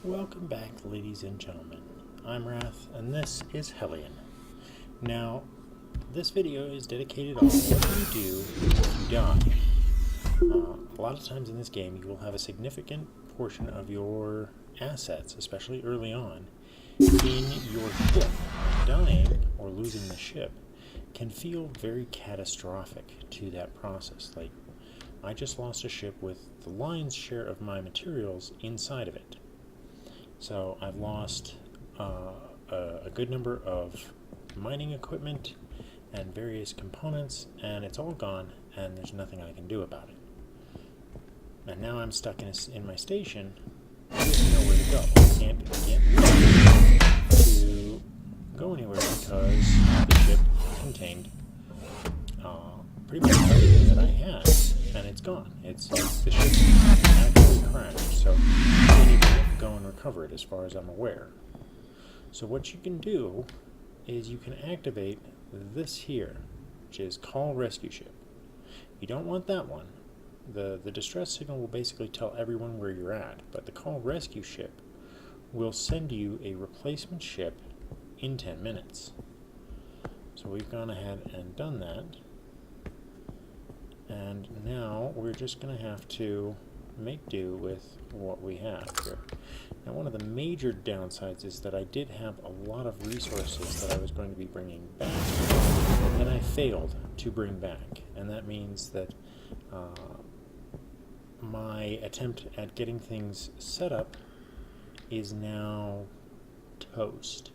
Welcome back, ladies and gentlemen. I'm Wrath, and this is Hellion. Now, this video is dedicated on what you do if you die. A lot of times in this game, you will have a significant portion of your assets, especially early on, in your ship. Dying or losing the ship can feel very catastrophic to that process. Like, I just lost a ship with the lion's share of my materials inside of it. So I've lost a good number of mining equipment and various components, and it's all gone, and there's nothing I can do about it. And now I'm stuck in my station with nowhere to go. I can't leave to go anywhere because the ship contained pretty much everything that I had, and it's gone. The ship actually crashed, so I can't even go and recover it as far as I'm aware. So what you can do is you can activate this here, which is Call Rescue Ship. You don't want that one. The distress signal will basically tell everyone where you're at, but the Call Rescue Ship will send you a replacement ship in 10 minutes. So we've gone ahead and done that. And now we're just going to have to make do with what we have here. Now, one of the major downsides is that I did have a lot of resources that I was going to be bringing back, and I failed to bring back. And that means that my attempt at getting things set up is now toast.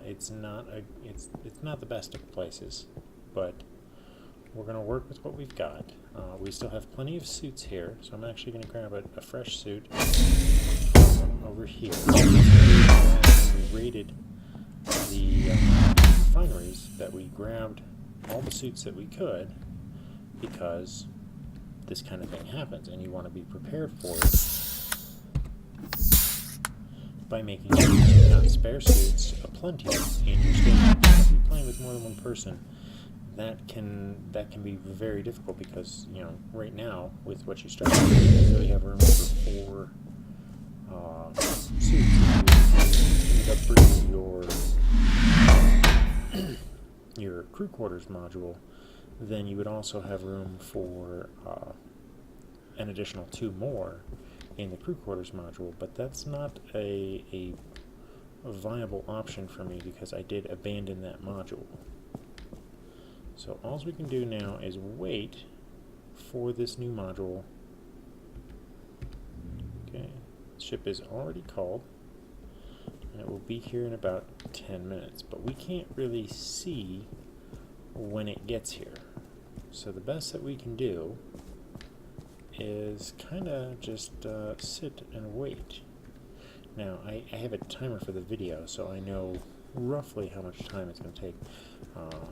It's not the best of places, but we're going to work with what we've got. We still have plenty of suits here, so I'm actually going to grab a fresh suit over here. We raided the refineries that we grabbed all the suits that we could, because this kind of thing happens, and you want to be prepared for it by making sure you've got spare suits aplenty in your station. If you're playing with more than one person, that can be very difficult, because right now with what you start with, you really have room for 4 suits. If you end up bringing your crew quarters module, then you would also have room for an additional 2 more in the crew quarters module, but that's not a viable option for me because I did abandon that module. So all we can do now is wait for this new module. Okay, ship is already called, and it will be here in about 10 minutes, but we can't really see when it gets here. So the best that we can do is kind of just sit and wait. Now, I have a timer for the video, so I know roughly how much time it's going to take.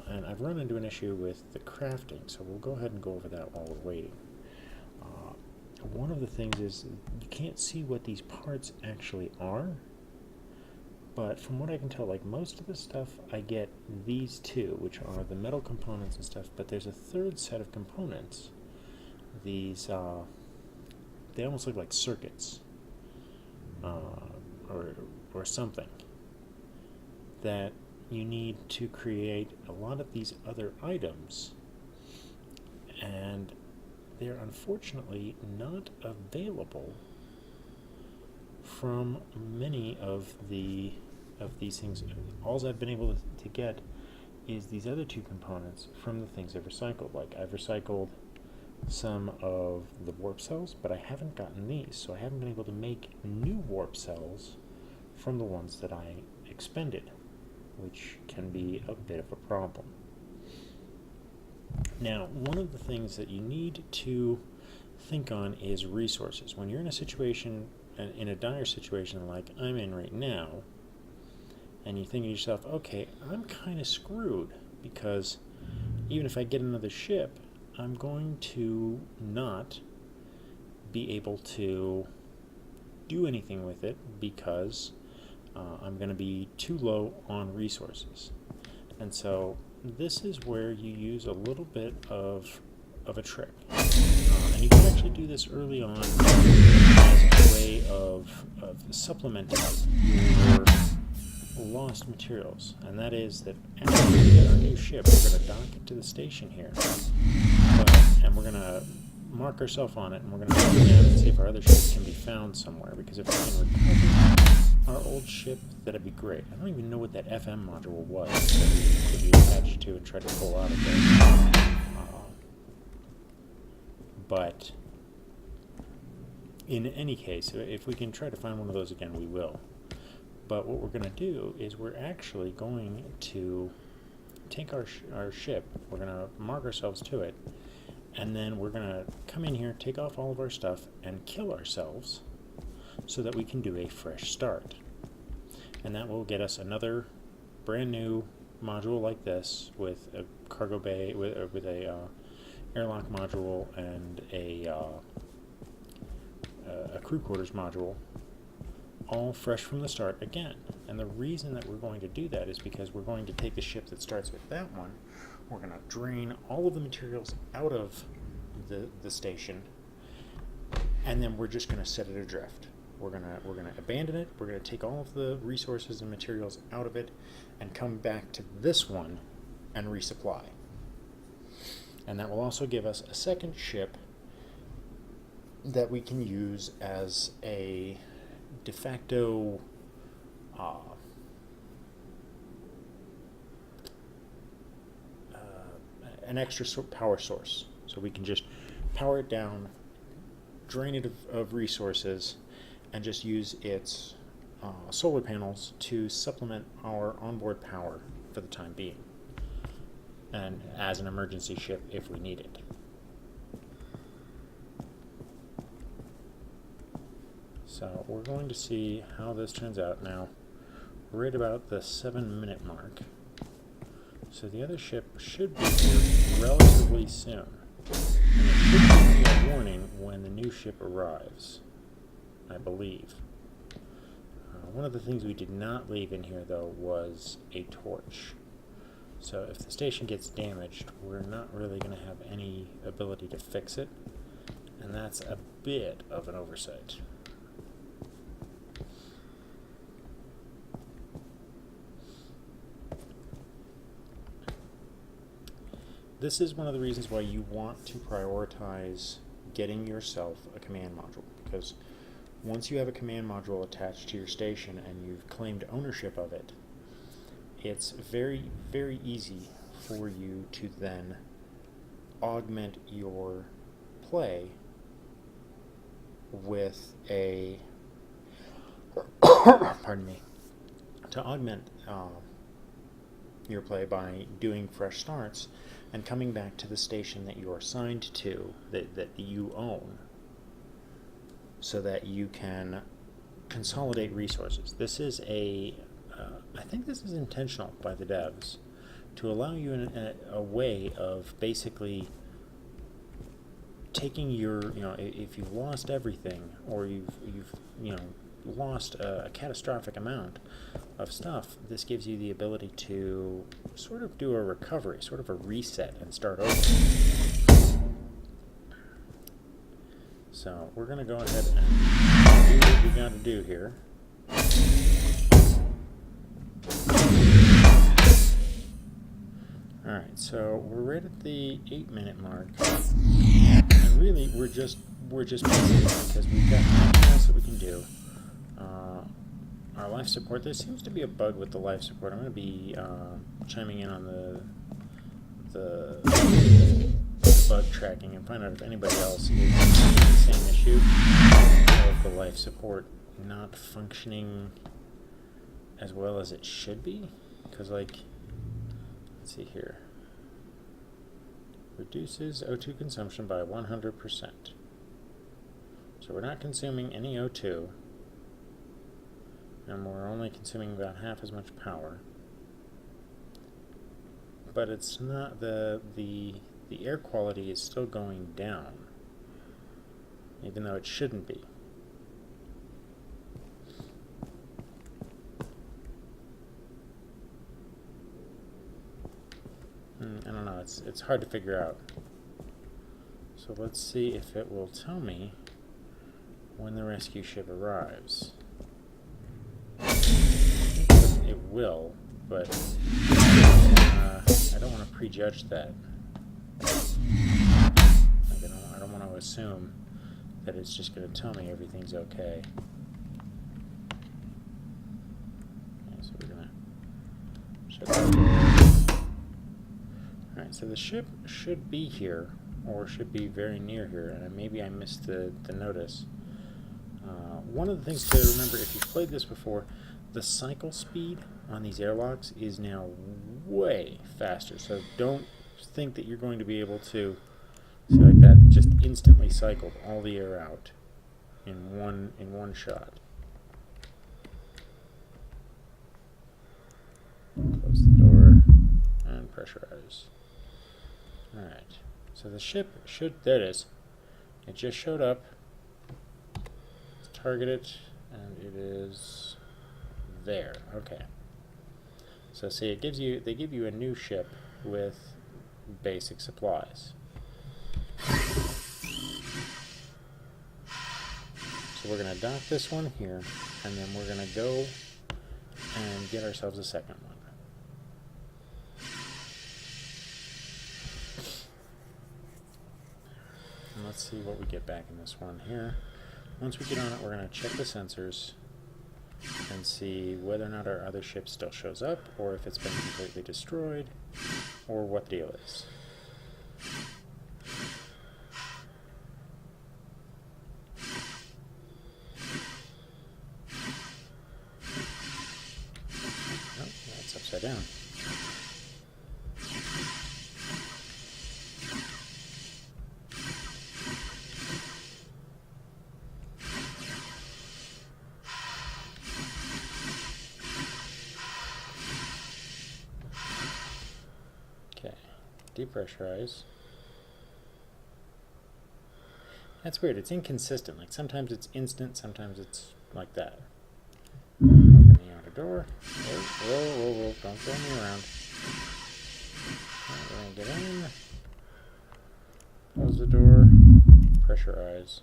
And I've run into an issue with the crafting, so we'll go ahead and go over that while we're waiting. One of the things is you can't see what these parts actually are, but from what I can tell, like most of the stuff, I get these 2, which are the metal components and stuff, but there's a third set of components. These, they almost look like circuits, or something, that you need to create a lot of these other items, and they're unfortunately not available from many of these things. All I've been able to get is these other 2 components from the things I've recycled. Like, I've recycled some of the warp cells, but I haven't gotten these, so I haven't been able to make new warp cells from the ones that I expended, which can be a bit of a problem. Now, one of the things that you need to think on is resources. When you're in a situation, in a dire situation like I'm in right now, and you think to yourself, okay, I'm kind of screwed, because even if I get another ship, I'm going to not be able to do anything with it, because I'm going to be too low on resources. And so this is where you use a little bit of a trick. And you can actually do this early on as a way of supplementing your lost materials, and that is that after we get our new ship, we're going to dock it to the station here, and we're going to mark ourselves on it, and we're going to look down and see if our other ships can be found somewhere, because if we can recover our old ship, that'd be great. I don't even know what that FM module was that we could be attached to and try to pull out of there. But in any case, if we can try to find one of those again, we will. But what we're going to do is we're actually going to take our ship, we're going to mark ourselves to it, and then we're going to come in here, take off all of our stuff, and kill ourselves so that we can do a fresh start. And that will get us another brand new module like this with a cargo bay, with a airlock module and a crew quarters module, all fresh from the start again. And the reason that we're going to do that is because we're going to take the ship that starts with that one, we're going to drain all of the materials out of the station, and then we're just going to set it adrift. We're going to abandon it, we're going to take all of the resources and materials out of it and come back to this one and resupply. And that will also give us a second ship that we can use as a de facto an extra power source. So we can just power it down, drain it of resources, and just use its solar panels to supplement our onboard power for the time being, and as an emergency ship if we need it. So we're going to see how this turns out now. We're at about the 7-minute mark. So the other ship should be here relatively soon. And it should give me a warning when the new ship arrives, I believe. One of the things we did not leave in here, though, was a torch. So if the station gets damaged, we're not really going to have any ability to fix it. And that's a bit of an oversight. This is one of the reasons why you want to prioritize getting yourself a command module, because once you have a command module attached to your station and you've claimed ownership of it, it's very, very easy for you to then augment your play with a pardon me, to augment your play by doing fresh starts and coming back to the station that you are assigned to, that you own, so that you can consolidate resources. This is I think this is intentional by the devs, to allow you a way of basically taking your, if you've lost everything, or you've lost a catastrophic amount of stuff, this gives you the ability to sort of do a recovery, sort of a reset, and start over. So we're going to go ahead and do what we got to do here. Alright, so we're right at the 8-minute mark, and really we're just messing because we've got nothing else that we can do. Our life support, there seems to be a bug with the life support. I'm going to be chiming in on the bug tracking and find out if anybody else is having the same issue of the life support not functioning as well as it should be. Because, let's see here. Reduces O2 consumption by 100%. So we're not consuming any O2. And we're only consuming about half as much power. But it's not, the air quality is still going down, even though it shouldn't be. I don't know, it's hard to figure out. So let's see if it will tell me when the rescue ship arrives. will, but I don't want to prejudge that. Like I don't want to assume that it's just going to tell me everything's okay. So we're going to shut that door. Alright, so the ship should be here, or should be very near here, and maybe I missed the notice. One of the things to remember, if you've played this before, the cycle speed on these airlocks is now way faster, so don't think that you're going to be able to, see like that, just instantly cycled all the air out in one shot. Close the door and pressurize. Alright, so the ship should, there it is. It just showed up. Let's target it, and it is there. Okay. So see, it gives you, they give you a new ship with basic supplies. So we're going to dock this one here, and then we're going to go and get ourselves a second one. And let's see what we get back in this one here. Once we get on it, we're going to check the sensors and see whether or not our other ship still shows up, or if it's been completely destroyed, or what the deal is. Oh, that's upside down. Depressurize. That's weird. It's inconsistent. Like sometimes it's instant, sometimes it's like that. Open the outer door. Whoa, whoa, whoa, whoa. Don't throw me around. We're going to get in. Close the door. Pressurize.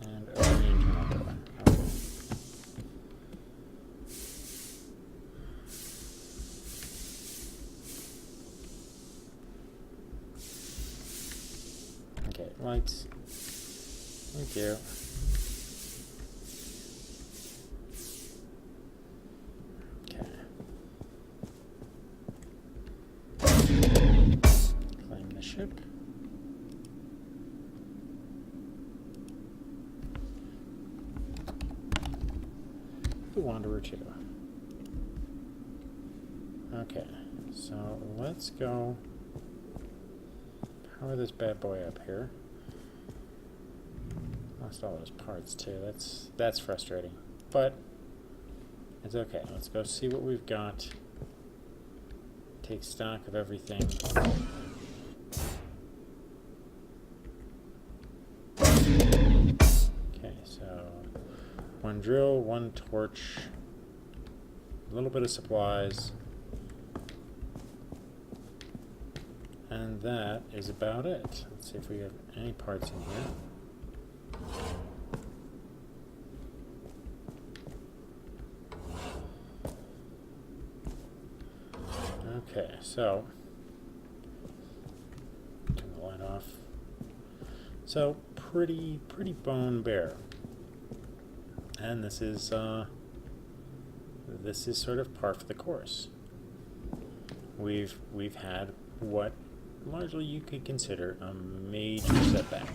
And open the internal door. Okay, lights. Thank you. Okay. Claim the ship. The Wanderer 2. Okay, so let's go power this bad boy up here. Lost all those parts too. That's frustrating, but it's okay. Let's go see what we've got. Take stock of everything. Okay, so one drill, one torch, a little bit of supplies. And that is about it. Let's see if we have any parts in here. Okay, so turn the light off. So pretty bone bare. And this is sort of par for the course. We've had what largely you could consider a major setback.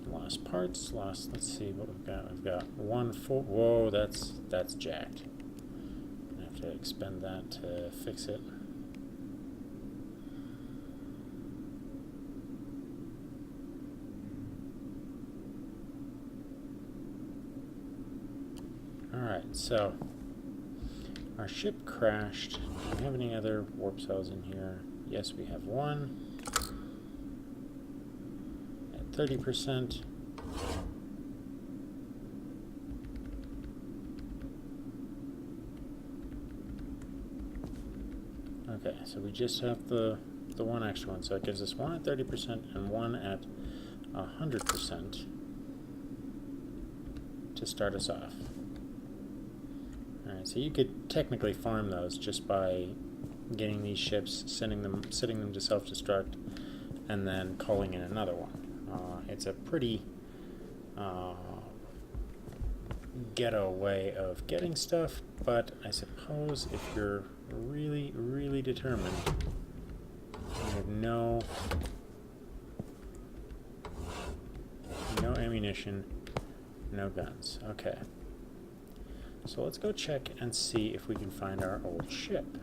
Lost parts, let's see what we've got. We've got one full, whoa, that's jacked. I have to expend that to fix it. Alright, so our ship crashed. Do we have any other warp cells in here? Yes, we have one. At 30%. Okay, so we just have the one extra one, so it gives us one at 30% and one at 100% to start us off. Alright, so you could technically farm those just by getting these ships, setting them to self-destruct, and then calling in another one. It's a pretty ghetto way of getting stuff, but I suppose if you're really, really determined, you have no ammunition, no guns. Okay. So let's go check and see if we can find our old ship.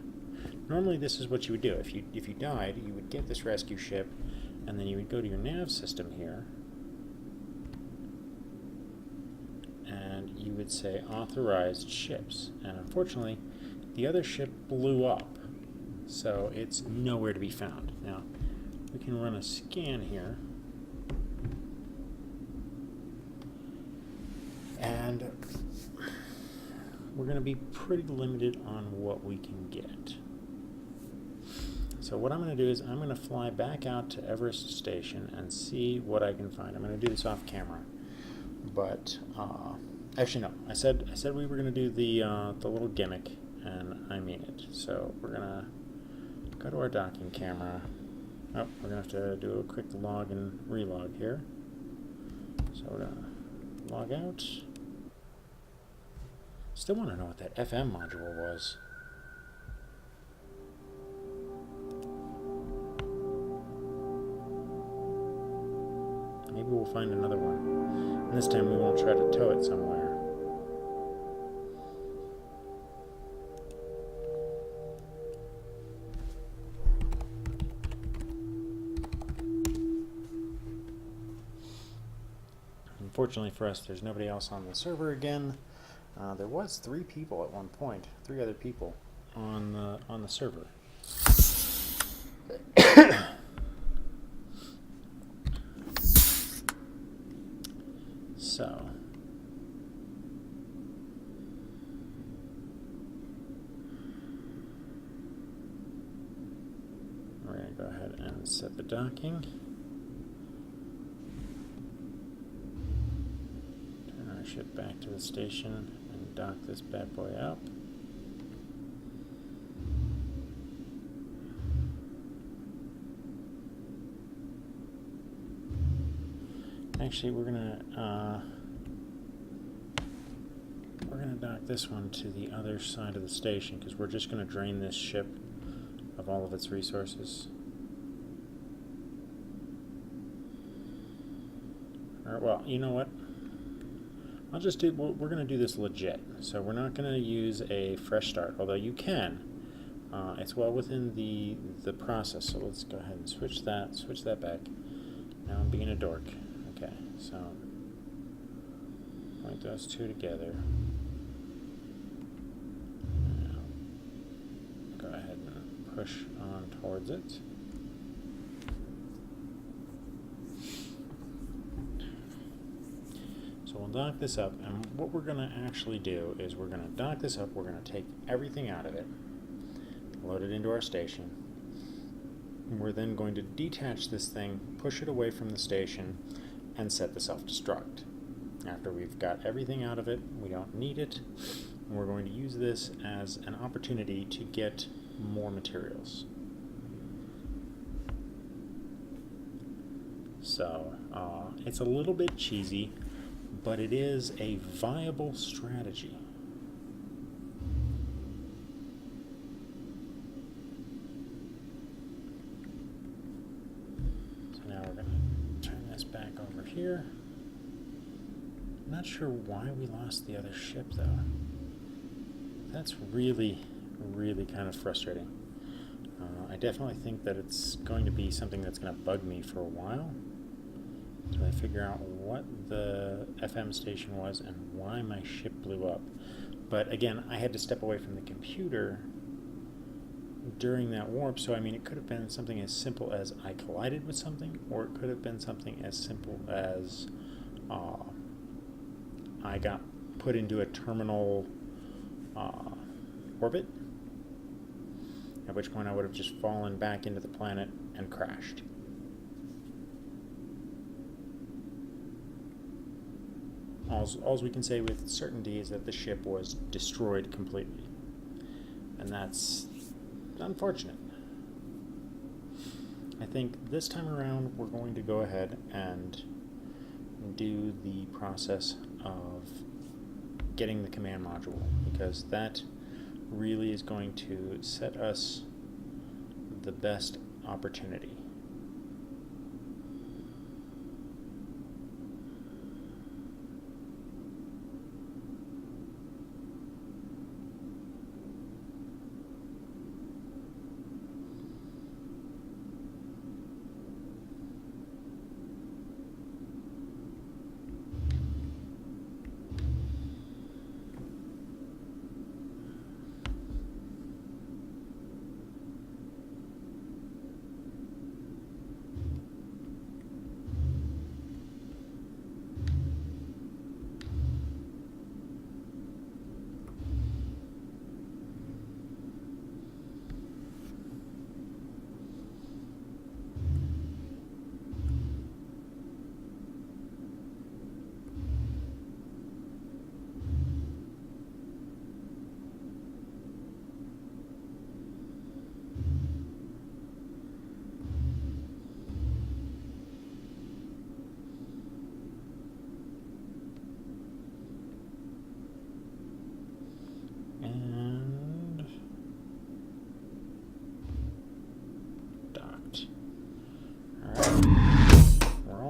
Normally this is what you would do. If you died, you would get this rescue ship, and then you would go to your nav system here, and you would say authorized ships. And unfortunately, the other ship blew up, so it's nowhere to be found. Now, we can run a scan here, and we're going to be pretty limited on what we can get. So what I'm going to do is I'm going to fly back out to Everest Station and see what I can find. I'm going to do this off camera, but actually no. I said we were going to do the little gimmick, and I mean it. So we're going to go to our docking camera. Oh, we're going to have to do a quick log and relog here. So we're going to log out. Still want to know what that FM module was. Maybe we'll find another one. And this time we won't try to tow it somewhere. Unfortunately for us, there's nobody else on the server again. There was 3 people at one point, 3 other people on the server. So we're going to go ahead and set the docking. Turn our ship back to the station and dock this bad boy up. Actually, we're gonna dock this one to the other side of the station because we're just gonna drain this ship of all of its resources. Or, well, you know what? I'll just do. We're gonna do this legit. So we're not gonna use a fresh start, although you can. It's well within the process. So let's go ahead and switch that back. Now I'm being a dork. Okay, so point those 2 together. Now, go ahead and push on towards it. So we'll dock this up, and what we're going to actually do is we're going to dock this up, we're going to take everything out of it, load it into our station. We're then going to detach this thing, push it away from the station, and set the self-destruct. After we've got everything out of it, we don't need it, and we're going to use this as an opportunity to get more materials. So, it's a little bit cheesy, but it is a viable strategy. Here. I'm not sure why we lost the other ship, though. That's really, really kind of frustrating. I definitely think that it's going to be something that's going to bug me for a while until I figure out what the FM station was and why my ship blew up. But again, I had to step away from the computer during that warp, so I mean it could have been something as simple as I collided with something, or it could have been something as simple as I got put into a terminal orbit at which point I would have just fallen back into the planet and crashed. All we can say with certainty is that the ship was destroyed completely. And that's unfortunate. I think this time around we're going to go ahead and do the process of getting the command module, because that really is going to set us the best opportunity.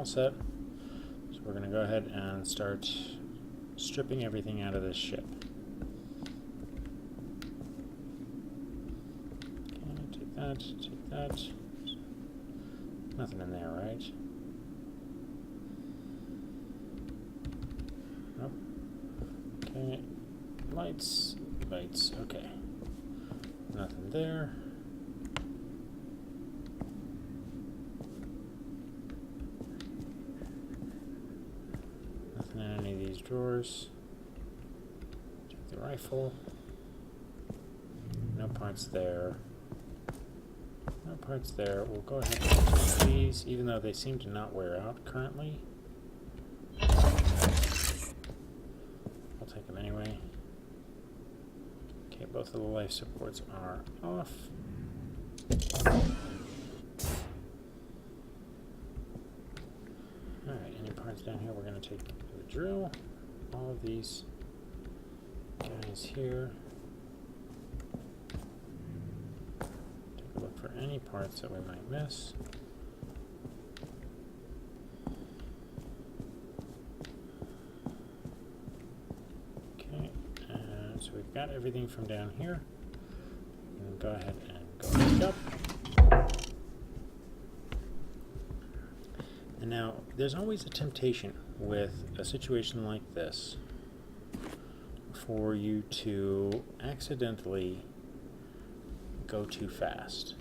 Set. So we're going to go ahead and start stripping everything out of this ship. Okay, take that. Nothing in there, right? Nope. Okay, lights, okay. Nothing there. In any of these drawers. Take the rifle. No parts there. No parts there. We'll go ahead and take these, even though they seem to not wear out currently. I'll take them anyway. Okay, both of the life supports are off. Alright, any parts down here? We're going to take the drill, all of these guys here. Take a look for any parts that we might miss. Okay, and so we've got everything from down here. And go ahead and go back up. And now, there's always a temptation with a situation like this for you to accidentally go too fast.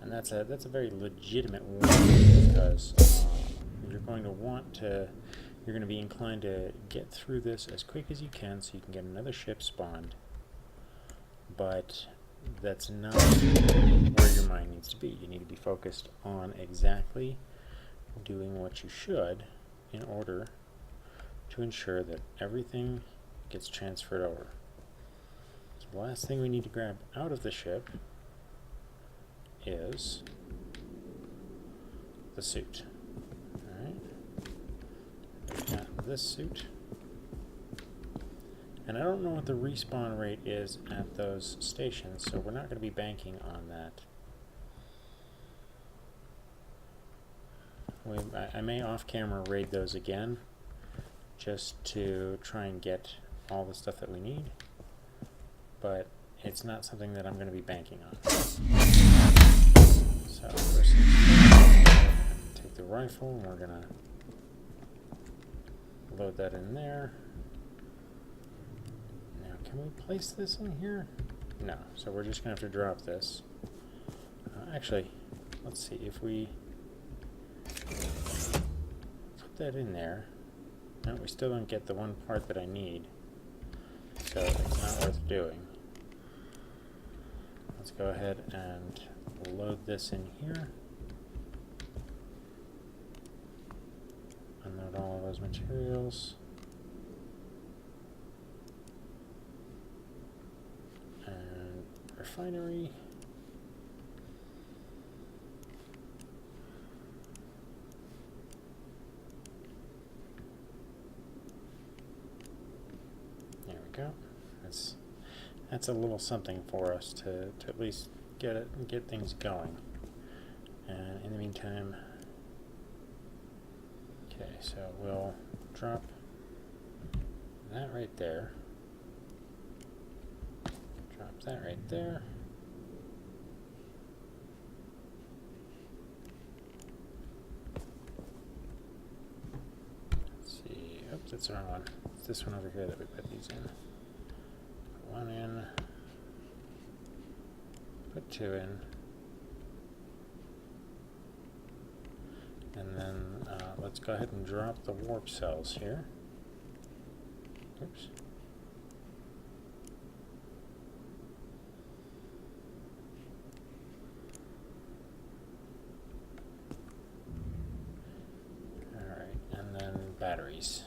And that's a very legitimate warning, because you're going to be inclined to get through this as quick as you can so you can get another ship spawned. But that's not where your mind needs to be. You need to be focused on exactly doing what you should in order to ensure that everything gets transferred over. So the last thing we need to grab out of the ship is the suit. Alright. We've got this suit. And I don't know what the respawn rate is at those stations, so we're not going to be banking on that. I may off-camera raid those again, just to try and get all the stuff that we need, but it's not something that I'm going to be banking on. So first, take the rifle, and we're going to load that in there. Can we place this in here? No, so we're just going to have to drop this. Actually, let's see if we put that in there. No, we still don't get the one part that I need, so it's not worth doing. go ahead and load this in here. Unload all of those materials. And refinery. There we go. That's a little something for us to at least get things going. And in the meantime, okay, so we'll drop that right there. Drop that right there. Let's see. Oops, that's the wrong one. It's this one over here that we put these in. Put one in. Put two in. And then let's go ahead and drop the warp cells here. Oops. Alright, and then batteries.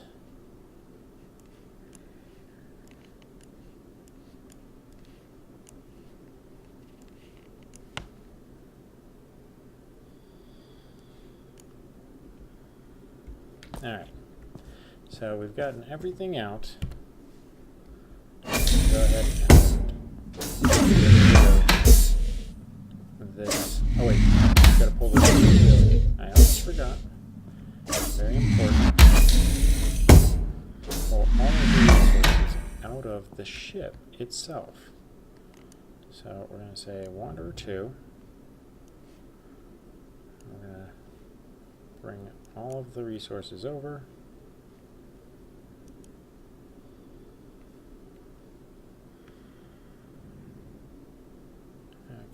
Alright, so we've gotten everything out. Go ahead and this. Oh wait, I've got to pull this. I almost forgot. Very important. Pull all of the resources out of the ship itself. So we're going to say Wanderer 2. We're going to bring all of the resources over.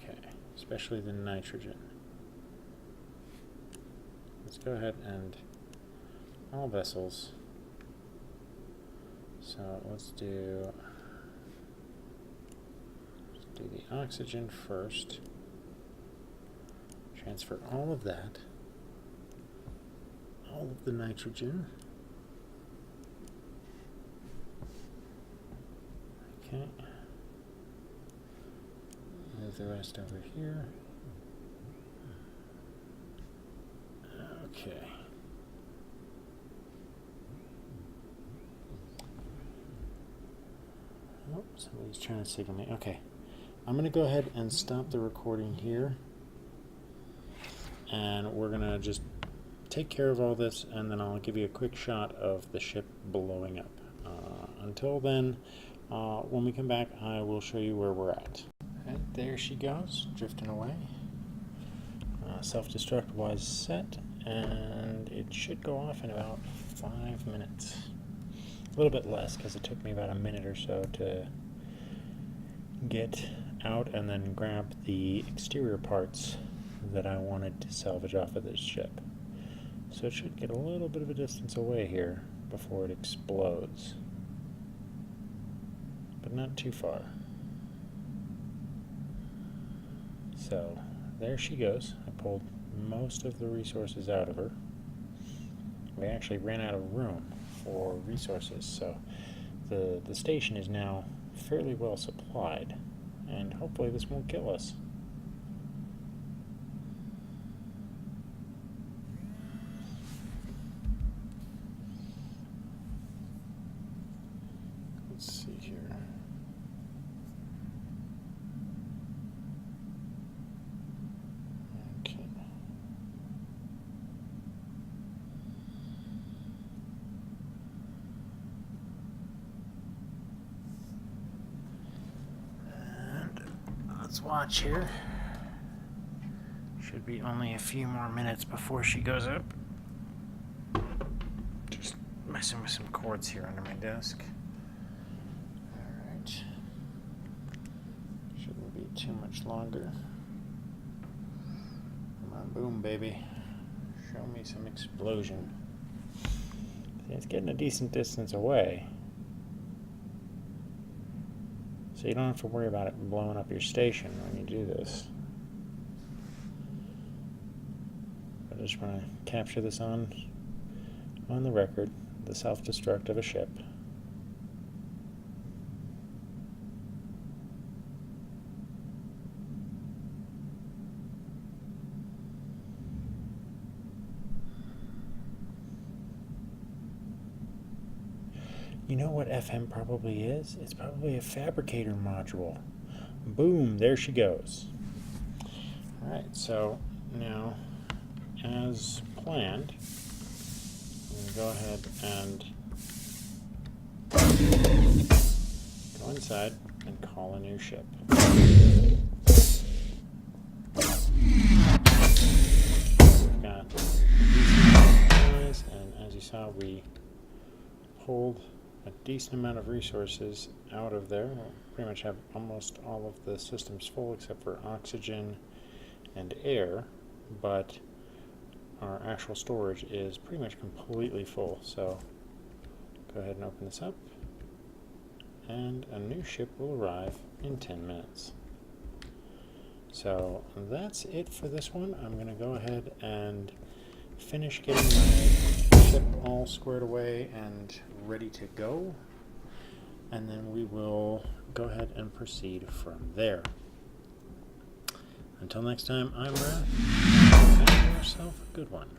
Okay, especially the nitrogen. Let's go ahead and all vessels. So let's do the oxygen first. Transfer all of that. All of the nitrogen. Okay. Move the rest over here. Okay. Oh, somebody's trying to signal me. Okay. I'm going to go ahead and stop the recording here. And we're going to just take care of all this, and then I'll give you a quick shot of the ship blowing up. Until then, when we come back, I will show you where we're at. Right, there she goes, drifting away. Self-destruct was set, and it should go off in about 5 minutes. A little bit less, because it took me about a minute or so to get out and then grab the exterior parts that I wanted to salvage off of this ship. So it should get a little bit of a distance away here before it explodes. But not too far. So there she goes. I pulled most of the resources out of her. We actually ran out of room for resources, so the station is now fairly well supplied, and hopefully this won't kill us. Let's see here. Okay. And let's watch here. Should be only a few more minutes before she goes up. Just messing with some cords here under my desk. Alright. Shouldn't be too much longer. Come on, boom, baby. Show me some explosion. See, it's getting a decent distance away. So you don't have to worry about it blowing up your station when you do this. I just want to capture this on the record, the self-destruct of a ship. You know what FM probably is? It's probably a fabricator module. Boom, there she goes. Alright, so now, as planned, I'm going to go ahead and go inside and call a new ship. We've got noise, and as you saw, we pulled a decent amount of resources out of there. We'll pretty much have almost all of the systems full except for oxygen and air, but our actual storage is pretty much completely full. So go ahead and open this up, and a new ship will arrive in 10 minutes. So that's it for this one. I'm going to go ahead and finish getting my ship all squared away and ready to go, and then we will go ahead and proceed from there. Until next time, I'm Wrath. Have yourself a good one.